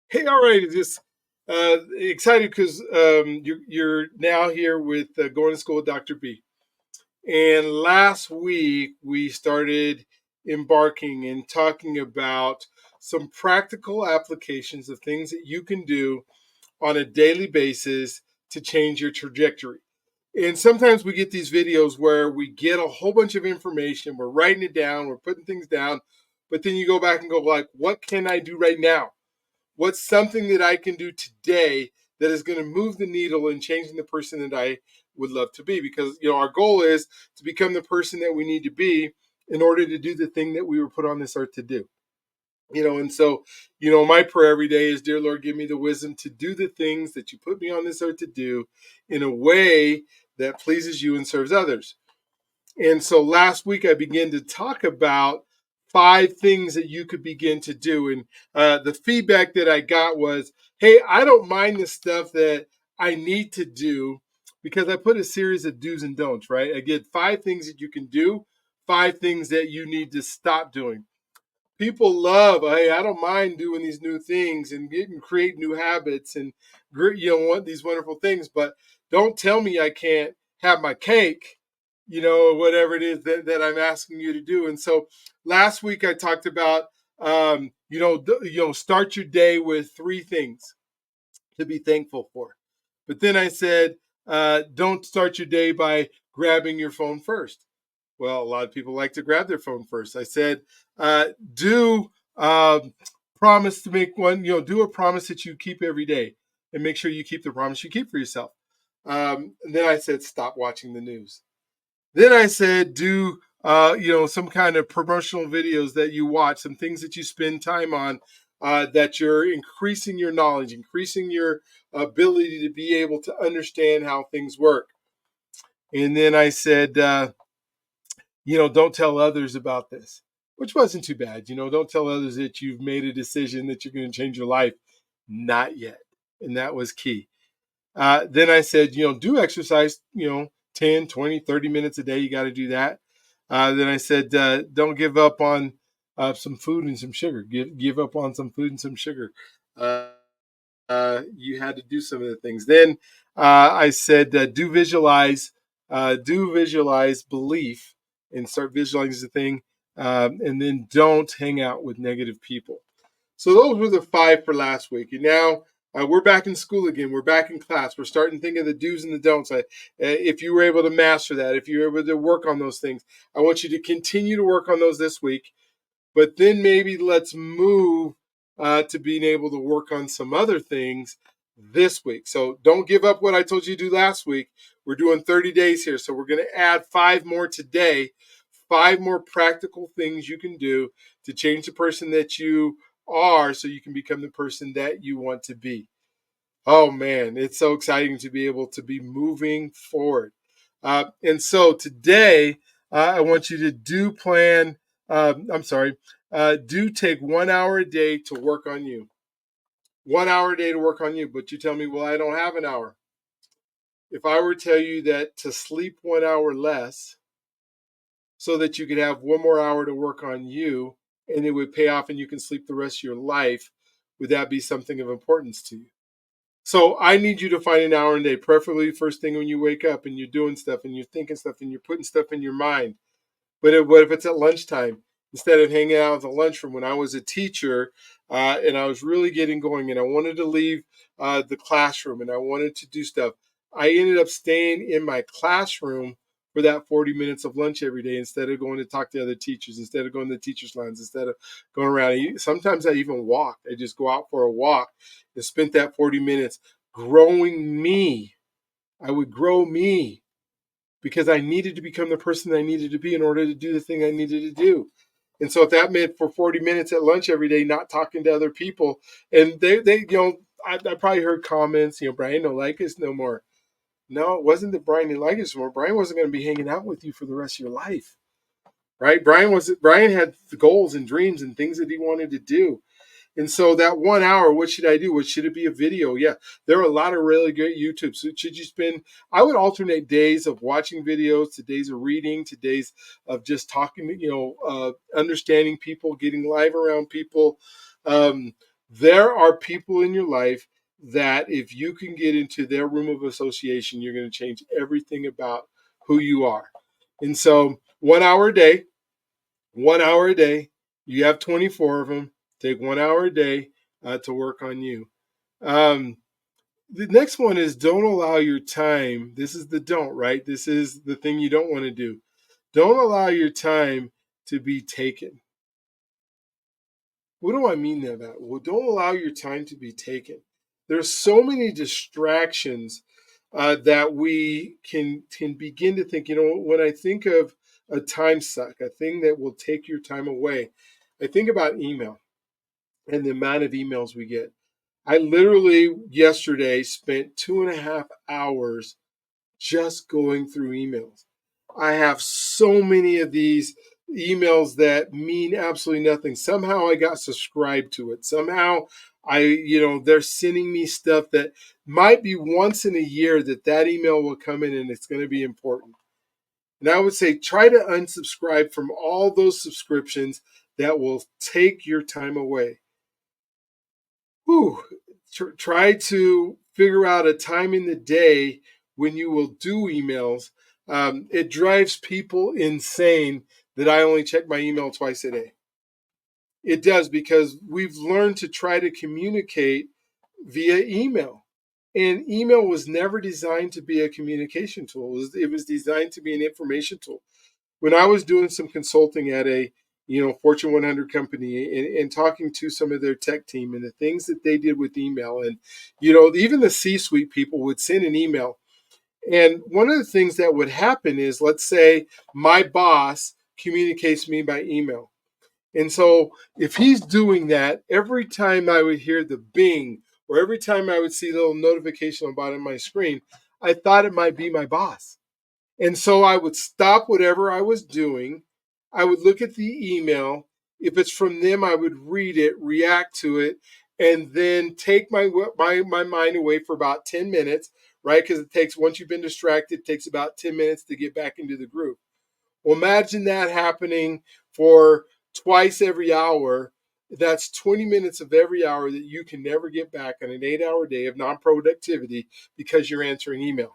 Hey, all right. Just excited because you're now here with going to school with Dr. B. And last week we started embarking and talking about some practical applications of things that you can do on a daily basis to change your trajectory. And sometimes we get these videos where we get a whole bunch of information, we're writing it down, we're putting things down, but then you go back and go like, what can I do right now? What's something that I can do today that is going to move the needle in changing the person that I would love to be? Because our goal is to become the person that we need to be in order to do the thing that we were put on this earth to do. And so, my prayer every day is, dear Lord, give me the wisdom to do the things that you put me on this earth to do in a way that pleases you and serves others. And so last week I began to talk about 5 things that you could begin to do. And the feedback that I got was, hey, I don't mind the stuff that I need to do because I put a series of do's and don'ts, right? I get 5 things that you can do, 5 things that you need to stop doing. People love, hey, I don't mind doing these new things and getting create new habits and want these wonderful things, but don't tell me I can't have my cake, whatever it is that I'm asking you to do. And so last week I talked about start your day with 3 things to be thankful for. But then I said, don't start your day by grabbing your phone first. Well, a lot of people like to grab their phone first. I said, do promise to make one, do a promise that you keep every day and make sure you keep the promise you keep for yourself. And then I said, stop watching the news. Then I said, do some kind of promotional videos that you watch, some things that you spend time on, that you're increasing your knowledge, increasing your ability to be able to understand how things work. And then I said, don't tell others about this, which wasn't too bad. Don't tell others that you've made a decision that you're going to change your life. Not yet. And that was key. Then I said, do exercise, 10, 20, 30 minutes a day. You got to do that. Then I said, don't give up on some food and some sugar. Give up on some food and some sugar. Uh, you had to do some of the things. Then I said, do visualize belief and start visualizing the thing. And then don't hang out with negative people. So those were the 5 for last week. And now we're back in school again. We're back in class. We're starting to think of the do's and the don'ts. If you were able to master that, if you were able to work on those things, I want you to continue to work on those this week. But then maybe let's move to being able to work on some other things this week. So don't give up what I told you to do last week. We're doing 30 days here. So we're going to add 5 more today, 5 more practical things you can do to change the person that you are so you can become the person that you want to be. Oh man, it's so exciting to be able to be moving forward. And so today, I want you to do take 1 hour a day to work on you. 1 hour a day to work on you. But you tell me, well, I don't have an hour. If I were to tell you that to sleep 1 hour less so that you could have 1 more hour to work on you and it would pay off and you can sleep the rest of your life, would that be something of importance to you? So I need you to find an hour a day, preferably first thing when you wake up and you're doing stuff and you're thinking stuff and you're putting stuff in your mind. But what if it's at lunchtime? Instead of hanging out at the lunchroom, when I was a teacher and I was really getting going and I wanted to leave the classroom and I wanted to do stuff, I ended up staying in my classroom for that 40 minutes of lunch every day instead of going to talk to other teachers, instead of going to the teachers' lounge, instead of going around. Sometimes I even walked. I just go out for a walk and spent that 40 minutes growing me. I would grow me because I needed to become the person I needed to be in order to do the thing I needed to do. And so if that meant for 40 minutes at lunch every day, not talking to other people, and I probably heard comments, Brian don't like us no more. No, it wasn't that Brian didn't like us no more. Brian wasn't going to be hanging out with you for the rest of your life, right? Brian had goals and dreams and things that he wanted to do. And so that 1 hour, what should I do? What should it be a video? Yeah, there are a lot of really great YouTube. So should you spend? I would alternate days of watching videos to days of reading to days of just talking. Understanding people, getting live around people. There are people in your life that if you can get into their room of association, you're going to change everything about who you are. And so 1 hour a day, 1 hour a day, you have 24 of them. Take 1 hour a day to work on you. Um, the next one is don't allow your time. This is the don't, right? This is the thing you don't want to do. Don't allow your time to be taken. What do I mean by that? Well, don't allow your time to be taken. There's so many distractions that we can begin to think. When I think of a time suck, a thing that will take your time away, I think about email and the amount of emails we get. I literally yesterday spent 2.5 hours just going through emails. I have so many of these emails that mean absolutely nothing. Somehow I got subscribed to it. Somehow they're sending me stuff that might be once in a year that email will come in and it's going to be important. And I would say try to unsubscribe from all those subscriptions that will take your time away. Whew. Try to figure out a time in the day when you will do emails. It drives people insane that I only check my email twice a day. It does because we've learned to try to communicate via email. And email was never designed to be a communication tool. It was designed to be an information tool. When I was doing some consulting at a Fortune 100 company and talking to some of their tech team and the things that they did with email, and even the C-suite people would send an email, and one of the things that would happen is, let's say my boss communicates me by email, and so if he's doing that, every time I would hear the bing or every time I would see a little notification on the bottom of my screen, I thought it might be my boss. And so I would stop whatever I was doing. I would look at the email. If it's from them, I would read it, react to it, and then take my mind away for about 10 minutes, right? Because once you've been distracted, it takes about 10 minutes to get back into the group. Well, imagine that happening for twice every hour. That's 20 minutes of every hour that you can never get back on an 8-hour day of non productivity because you're answering email.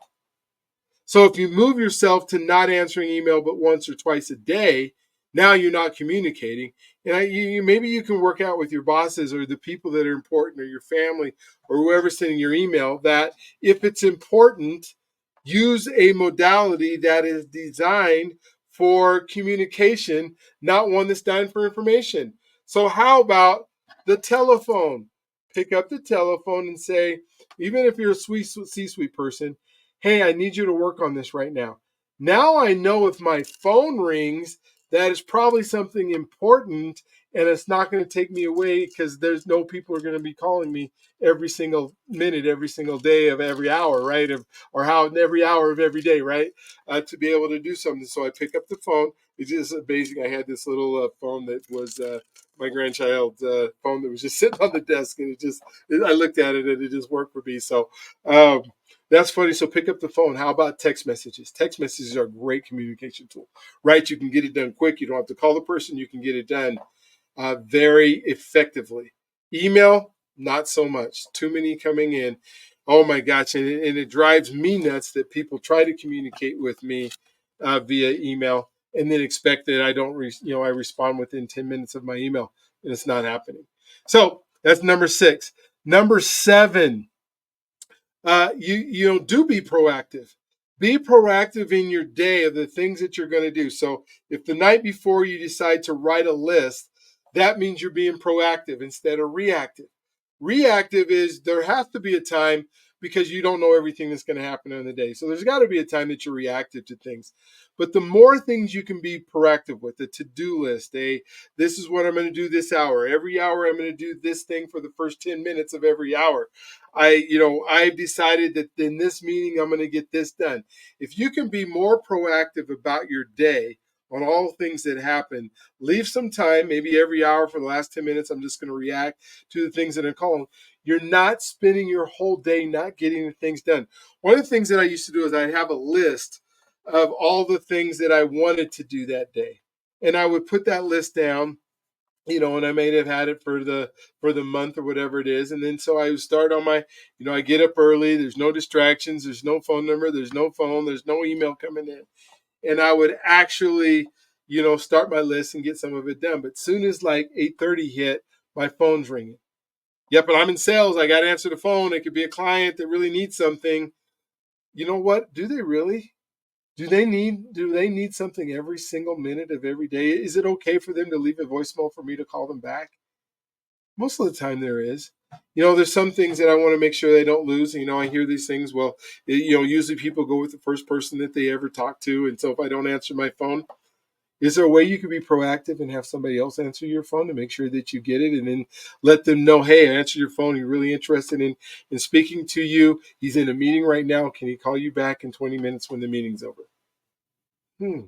So if you move yourself to not answering email but once or twice a day, now you're not communicating. And maybe you can work out with your bosses or the people that are important or your family or whoever's sending your email that if it's important, use a modality that is designed for communication, not one that's designed for information. So how about the telephone? Pick up the telephone and say, even if you're a C-suite person, hey, I need you to work on this right now. Now I know if my phone rings, that is probably something important and it's not going to take me away because there's no people are going to be calling me every single minute, every single day of every hour, right? Or how every hour of every day, right? To be able to do something. So I pick up the phone. It's just amazing. I had this little phone that was my grandchild's phone that was just sitting on the desk, and I looked at it and it just worked for me. So that's funny. So pick up the phone. How about text messages? Text messages are a great communication tool, right? You can get it done quick. You don't have to call the person. You can get it done very effectively. Email, not so much. Too many coming in. Oh my gosh. And it drives me nuts that people try to communicate with me via email and then expect that I don't, I respond within 10 minutes of my email, and it's not happening. So that's number 6. Number 7, do be proactive. Be proactive in your day of the things that you're going to do. So if the night before you decide to write a list, that means you're being proactive instead of reactive. Reactive is there has to be a time because you don't know everything that's going to happen in the day. So there's got to be a time that you're reactive to things. But the more things you can be proactive with, a to-do list, this is what I'm going to do this hour. Every hour I'm going to do this thing for the first 10 minutes of every hour. I've decided that in this meeting, I'm going to get this done. If you can be more proactive about your day on all things that happen, leave some time, maybe every hour for the last 10 minutes, I'm just going to react to the things that are calling. You're not spending your whole day not getting the things done. One of the things that I used to do is I'd have a list of all the things that I wanted to do that day. And I would put that list down and I may have had it for the month or whatever it is. And then so I would start on my, I get up early, there's no distractions, there's no phone number, there's no phone, there's no email coming in. And I would actually, start my list and get some of it done. But soon as like 8:30 hit, my phone's ringing. Yep, and I'm in sales. I got to answer the phone. It could be a client that really needs something. You know what? Do they really? Do they need something every single minute of every day? Is it okay for them to leave a voicemail for me to call them back? Most of the time there is. There's some things that I want to make sure they don't lose. I hear these things. Well, usually people go with the first person that they ever talk to. And so if I don't answer my phone, is there a way you could be proactive and have somebody else answer your phone to make sure that you get it, and then let them know, hey, I answered your phone. You're really interested in speaking to you. He's in a meeting right now. Can he call you back in 20 minutes when the meeting's over? Hmm.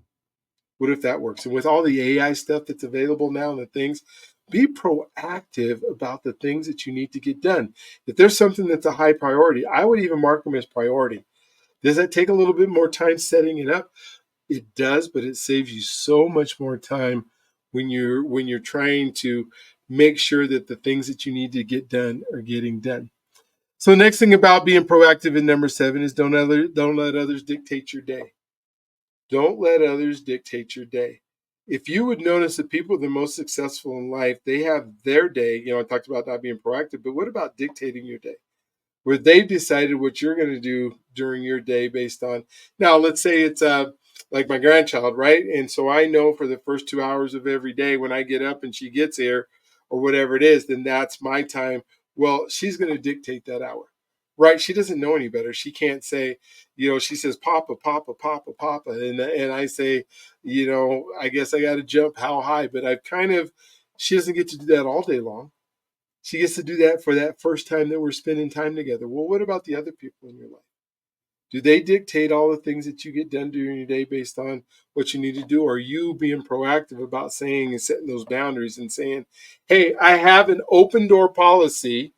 What if that works? And with all the AI stuff that's available now and the things, be proactive about the things that you need to get done. If there's something that's a high priority, I would even mark them as priority. Does that take a little bit more time setting it up? It does, but it saves you so much more time when you're trying to make sure that the things that you need to get done are getting done. So the next thing about being proactive in number 7 is don't let others dictate your day. Don't let others dictate your day. If you would notice that people the most successful in life, they have their day. I talked about not being proactive, but what about dictating your day? Where they've decided what you're going to do during your day based on, now let's say it's like my grandchild, right? And so I know for the first 2 hours of every day when I get up and she gets here or whatever it is, then that's my time. Well, she's going to dictate that hour, right? She doesn't know any better. She can't say, she says papa, papa, papa, papa, and I say, I guess I got to jump how high, but I've kind of, she doesn't get to do that all day long. She gets to do that for that first time that we're spending time together. Well, what about the other people in your life? Do they dictate all the things that you get done during your day based on what you need to do? Or are you being proactive about saying and setting those boundaries and saying, hey, I have an open door policy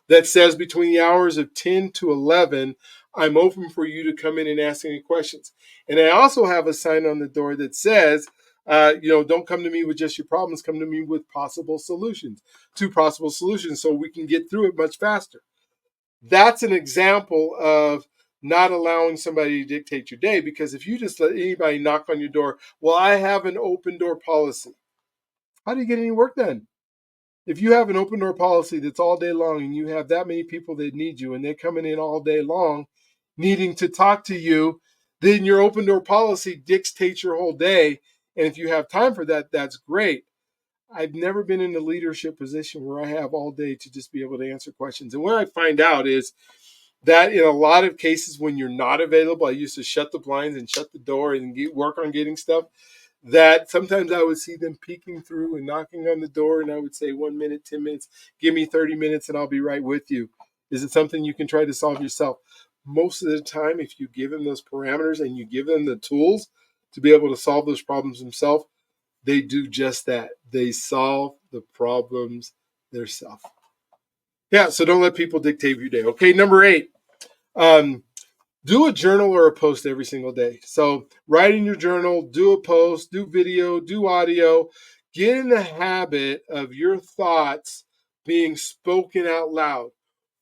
that says between the hours of 10 to 11, I'm open for you to come in and ask any questions. And I also have a sign on the door that says, don't come to me with just your problems, come to me with possible solutions, 2 possible solutions, so we can get through it much faster. That's an example of not allowing somebody to dictate your day, because if you just let anybody knock on your door, well, I have an open door policy. How do you get any work done? If you have an open door policy that's all day long and you have that many people that need you and they're coming in all day long needing to talk to you, then your open door policy dictates your whole day. And if you have time for that, that's great. I've never been in a leadership position where I have all day to just be able to answer questions. And what I find out is that in a lot of cases when you're not available, I used to shut the blinds and shut the door and work on getting stuff, that sometimes I would see them peeking through and knocking on the door, and I would say 1 minute, 10 minutes, give me 30 minutes and I'll be right with you. Is it something you can try to solve yourself? Most of the time, if you give them those parameters and you give them the tools to be able to solve those problems themselves, they do just that. They solve the problems themselves. Yeah, so don't let people dictate your day. Okay, number 8. Um, do a journal or a post every single day. So write in your journal, do a post, do video, do audio. Get in the habit of your thoughts being spoken out loud.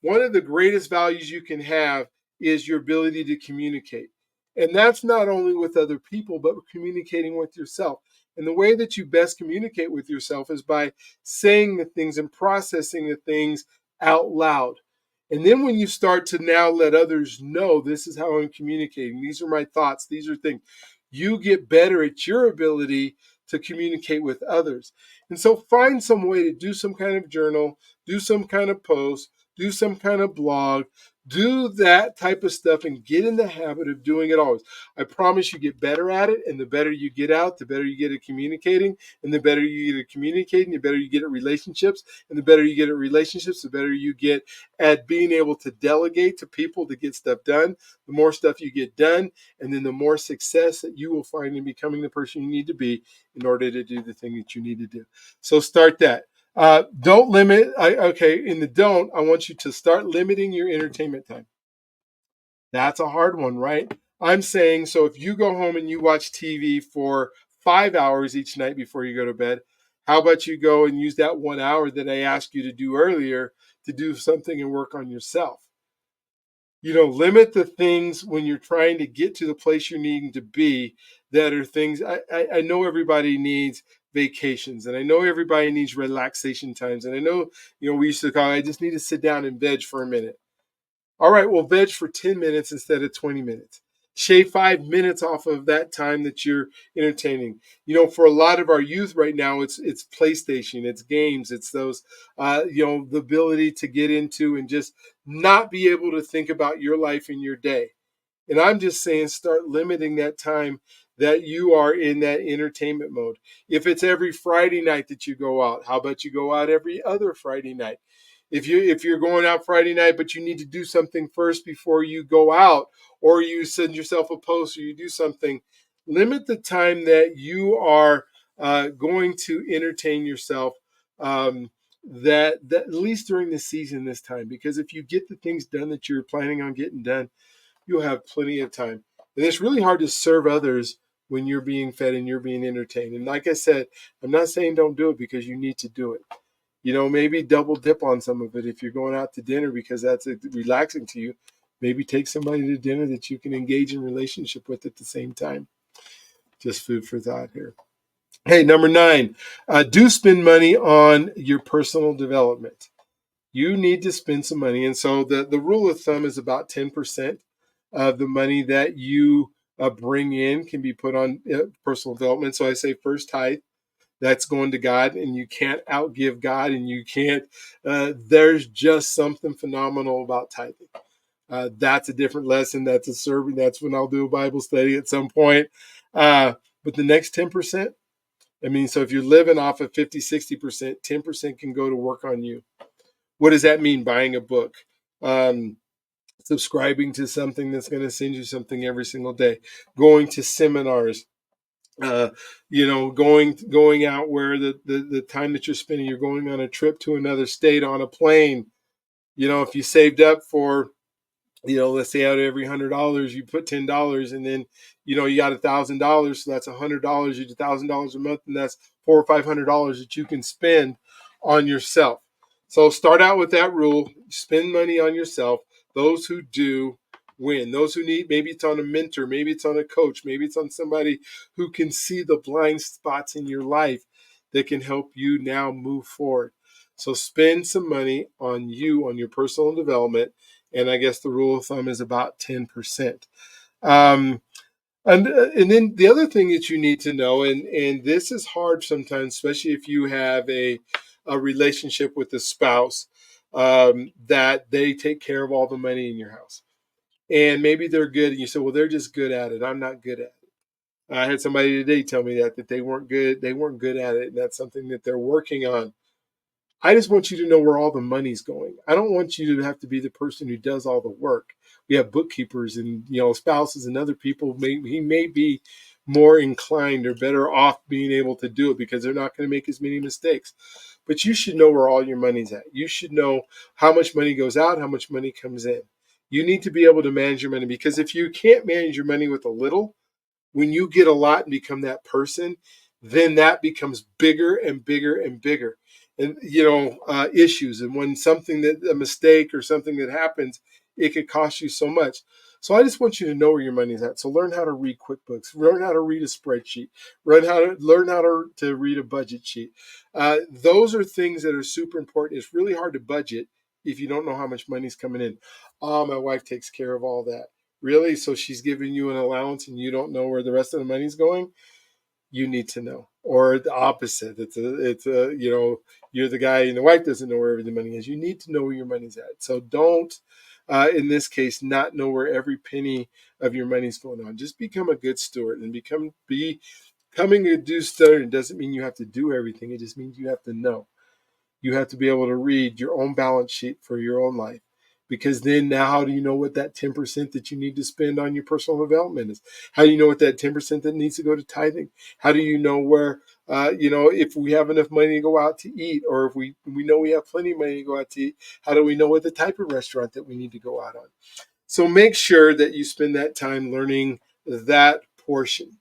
One of the greatest values you can have is your ability to communicate. And that's not only with other people, but communicating with yourself. And the way that you best communicate with yourself is by saying the things and processing the things out loud. And then when you start to now let others know, this is how I'm communicating, these are my thoughts, these are things, you get better at your ability to communicate with others. And so find some way to do some kind of journal, do some kind of post, do some kind of blog, do that type of stuff and get in the habit of doing it always. I promise you get better at it. And the better you get out, the better you get at communicating. And the better you get at communicating, the better you get at relationships. And the better you get at relationships, the better you get at being able to delegate to people to get stuff done. The more stuff you get done, and then the more success that you will find in becoming the person you need to be in order to do the thing that you need to do. So start that. Don't limit. In the don't, I want you to start limiting your entertainment time. That's a hard one, right? I'm saying, so if you go home and you watch TV for 5 hours each night before you go to bed, How about you go and use that 1 hour that I asked you to do earlier to do something and work on yourself? Limit the things when you're trying to get to the place you're needing to be that are things. I know everybody needs vacations, and I know everybody needs relaxation times, and I know, we used to call, I just need to sit down and veg for a minute. All right, well, veg for 10 minutes instead of 20 minutes. Shave 5 minutes off of that time that you're entertaining. For a lot of our youth right now, it's PlayStation, it's games, it's those, the ability to get into and just not be able to think about your life and your day. And I'm just saying, start limiting that time that you are in that entertainment mode. If it's every Friday night that you go out, how about you go out every other Friday night? If you're going out Friday night, but you need to do something first before you go out, or you send yourself a post, or you do something, limit the time that you are going to entertain yourself. That at least during the season this time, because if you get the things done that you're planning on getting done, you'll have plenty of time. And it's really hard to serve others when you're being fed and you're being entertained. And like I said, I'm not saying don't do it, because you need to do it. Maybe double dip on some of it. If you're going out to dinner because that's relaxing to you, maybe take somebody to dinner that you can engage in relationship with at the same time. Just food for thought here. Hey, number 9, do spend money on your personal development. You need to spend some money. And so the rule of thumb is about 10% of the money that you bring in can be put on personal development. So I say first tithe, that's going to God, and you can't outgive God, and you can't. There's just something phenomenal about tithing. That's a different lesson. That's a sermon. That's when I'll do a Bible study at some point. But the next 10%, so if you're living off of 50, 60%, 10% can go to work on you. What does that mean? Buying a book, subscribing to something that's going to send you something every single day, going to seminars, going out where the time that you're spending, you're going on a trip to another state on a plane. If you saved up for, let's say out of every $100, you put $10, and then, you got $1,000. So that's $100. You do $1,000 a month, and that's $400 or $500 that you can spend on yourself. So start out with that rule. Spend money on yourself. Those who do win. Those who need, maybe it's on a mentor, maybe it's on a coach, maybe it's on somebody who can see the blind spots in your life that can help you now move forward. So spend some money on you, on your personal development. And I guess the rule of thumb is about 10%. And then the other thing that you need to know, and this is hard sometimes, especially if you have a relationship with a spouse, that they take care of all the money in your house. And maybe they're good, and you say, well, they're just good at it. I'm not good at it. I had somebody today tell me that they weren't good. They weren't good at it, and that's something that they're working on. I just want you to know where all the money's going. I don't want you to have to be the person who does all the work. We have bookkeepers and spouses and other people. He may be more inclined or better off being able to do it because they're not going to make as many mistakes. But you should know where all your money's at. You should know how much money goes out, how much money comes in. You need to be able to manage your money, because if you can't manage your money with a little, when you get a lot and become that person, then that becomes bigger and bigger and bigger. And, issues. And when a mistake or something that happens, it could cost you so much. So I just want you to know where your money's at. So learn how to read QuickBooks, learn how to read a spreadsheet, learn how to read a budget sheet. Those are things that are super important. It's really hard to budget if you don't know how much money's coming in. Oh, my wife takes care of all that. Really? So she's giving you an allowance and you don't know where the rest of the money's going? You need to know. Or the opposite. You're the guy and the wife doesn't know where the money is. You need to know where your money's at. So don't, in this case, not know where every penny of your money's going on. Just become a good steward and becoming a good steward doesn't mean you have to do everything. It just means you have to know. You have to be able to read your own balance sheet for your own life. Because then now, how do you know what that 10% that you need to spend on your personal development is? How do you know what that 10% that needs to go to tithing? How do you know where, if we have enough money to go out to eat, or if we know we have plenty of money to go out to eat, how do we know what the type of restaurant that we need to go out on? So make sure that you spend that time learning that portion.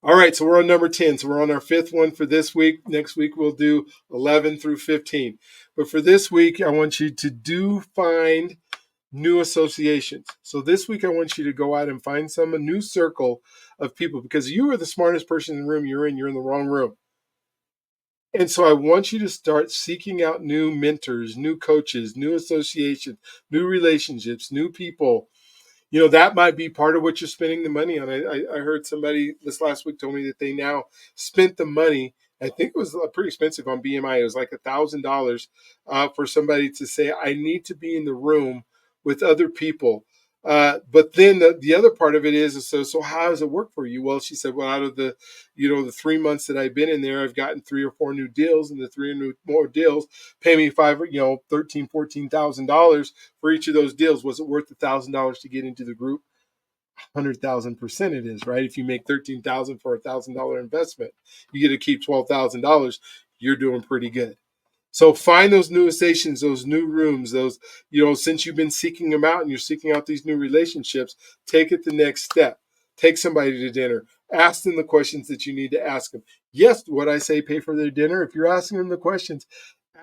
All right, so we're on number 10. So we're on our fifth one for this week. Next week we'll do 11 through 15. But for this week, I want you to find new associations. So this week I want you to go out and find a new circle of people, because you are the smartest person in the room you're in the wrong room. And so I want you to start seeking out new mentors, new coaches, new associations, new relationships, new people. That might be part of what you're spending the money on. I heard somebody this last week told me that they now spent the money. I think it was pretty expensive on BMI. It was like $1,000 for somebody to say, I need to be in the room with other people. But then the other part of it is, so how does it work for you? Well, she said, well, out of the 3 months that I've been in there, I've gotten 3 or 4 new deals, and the more deals pay me $14,000 for each of those deals. Was it worth $1,000 to get into the group? 100,000% it is, right? If you make 13,000 for $1,000 investment, you get to keep $12,000. You're doing pretty good. So find those new stations, those new rooms, since you've been seeking them out and you're seeking out these new relationships, take it the next step. Take somebody to dinner. Ask them the questions that you need to ask them. Yes, what I say, pay for their dinner. If you're asking them the questions,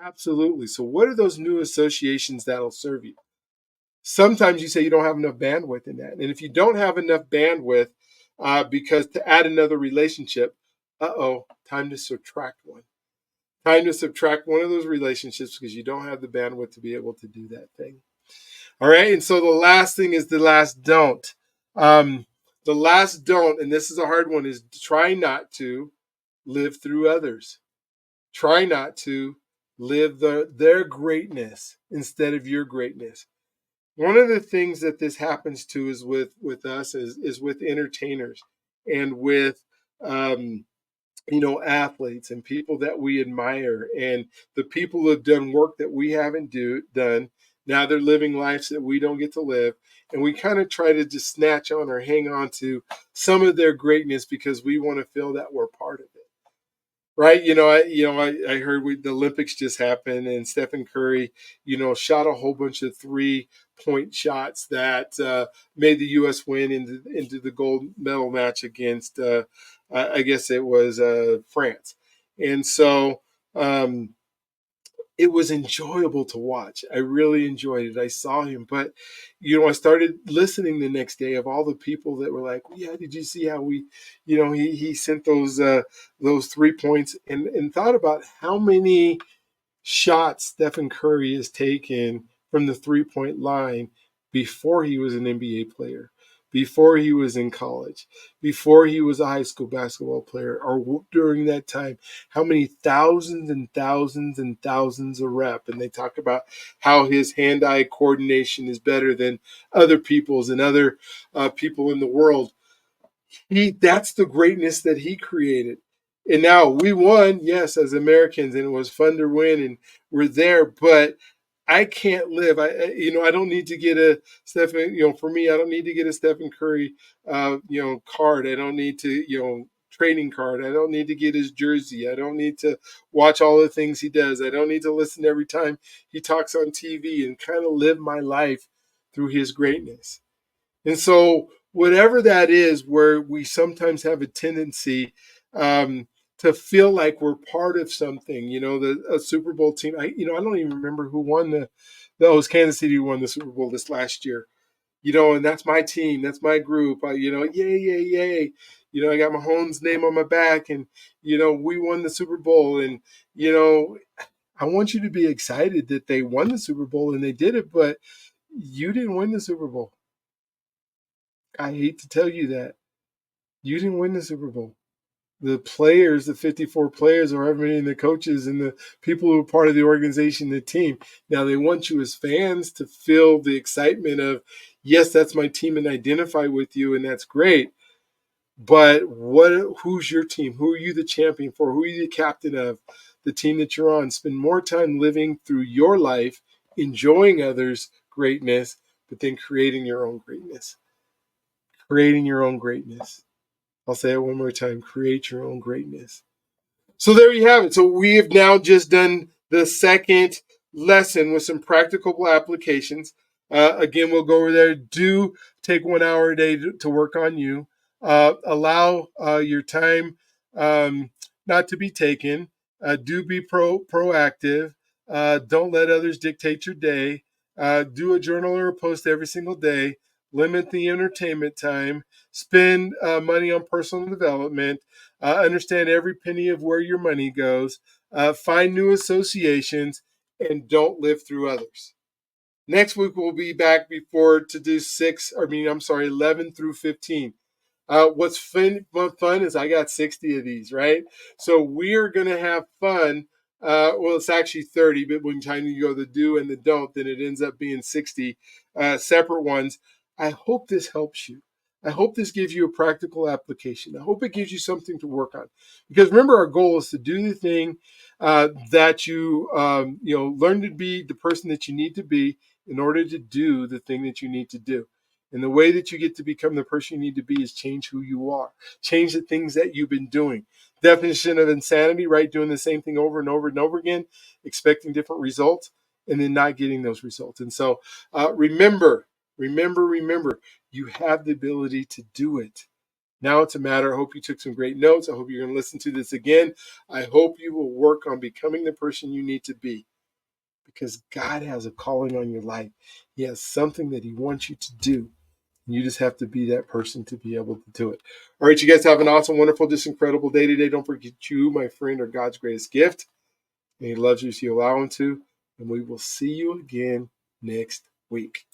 absolutely. So what are those new associations that'll serve you? Sometimes you say you don't have enough bandwidth in that. And if you don't have enough bandwidth, because to add another relationship, time to subtract one. Time to subtract one of those relationships because you don't have the bandwidth to be able to do that thing. All right. And so the last thing is the last don't. The last don't, and this is a hard one, is try not to live through others. Try not to live their greatness instead of your greatness. One of the things that this happens to is with us is with entertainers and with athletes and people that we admire, and the people who have done work that we haven't done. Now they're living lives that we don't get to live, and we kind of try to just snatch on or hang on to some of their greatness because we want to feel that we're part of it. Right? I heard the Olympics just happened, and Stephen Curry, shot a whole bunch of 3-point shots that made the U.S. win into the gold medal match against, I guess it was France, and so it was enjoyable to watch. I really enjoyed it. I saw him, but I started listening the next day of all the people that were like, well, "Yeah, did you see how he sent those 3 points?" and thought about how many shots Stephen Curry has taken from the 3-point line before he was an NBA player, before he was in college, before he was a high school basketball player, or during that time, how many thousands and thousands and thousands of rep. And they talk about how his hand-eye coordination is better than other people's and other people in the world. That's the greatness that he created. And now we won, yes, as Americans, and it was fun to win, and we're there. But I can't live. I don't need to get a Stephen. For me, I don't need to get a Stephen Curry, card. I don't need to, trading card. I don't need to get his jersey. I don't need to watch all the things he does. I don't need to listen every time he talks on TV and kind of live my life through his greatness. And so, whatever that is, where we sometimes have a tendency to feel like we're part of something, a Super Bowl team. I don't even remember who won it was Kansas City who won the Super Bowl this last year. And that's my team, that's my group. Yay, yay, yay. I got Mahomes' name on my back, and we won the Super Bowl, and I want you to be excited that they won the Super Bowl and they did it, but you didn't win the Super Bowl. I hate to tell you that. You didn't win the Super Bowl. The players, the 54 players, or however many, and the coaches and the people who are part of the organization, the team. Now, they want you as fans to feel the excitement of, yes, that's my team and identify with you, and that's great. But who's your team? Who are you the champion for? Who are you the captain of? The team that you're on. Spend more time living through your life, enjoying others' greatness, but then creating your own greatness. Creating your own greatness. I'll say it one more time. Create your own greatness. So there you have it. So we have now just done the second lesson with some practical applications. Again, we'll go over there. Do take 1 hour a day to work on you. Allow your time not to be taken. Do be proactive. Don't let others dictate your day. Do a journal or a post every single day. Limit the entertainment time. Spend money on personal development. Understand every penny of where your money goes. Find new associations and don't live through others. Next week we'll be back before to do 11 through 15. What's fun is I got 60 of these, right? So we're going to have fun. Well, it's actually 30, but when time you go the do and the don't, then it ends up being 60 separate ones. I hope this helps you. I hope this gives you a practical application. I hope it gives you something to work on. Because remember, our goal is to do the thing that you learn to be the person that you need to be in order to do the thing that you need to do. And the way that you get to become the person you need to be is change who you are, change the things that you've been doing. Definition of insanity, right? Doing the same thing over and over and over again, expecting different results, and then not getting those results. And so remember, you have the ability to do it. Now it's a matter. I hope you took some great notes. I hope you're going to listen to this again. I hope you will work on becoming the person you need to be, because God has a calling on your life. He has something that He wants you to do. And you just have to be that person to be able to do it. All right, you guys have an awesome, wonderful, just incredible day today. Don't forget you, my friend, are God's greatest gift. And He loves you if you allow Him to. And we will see you again next week.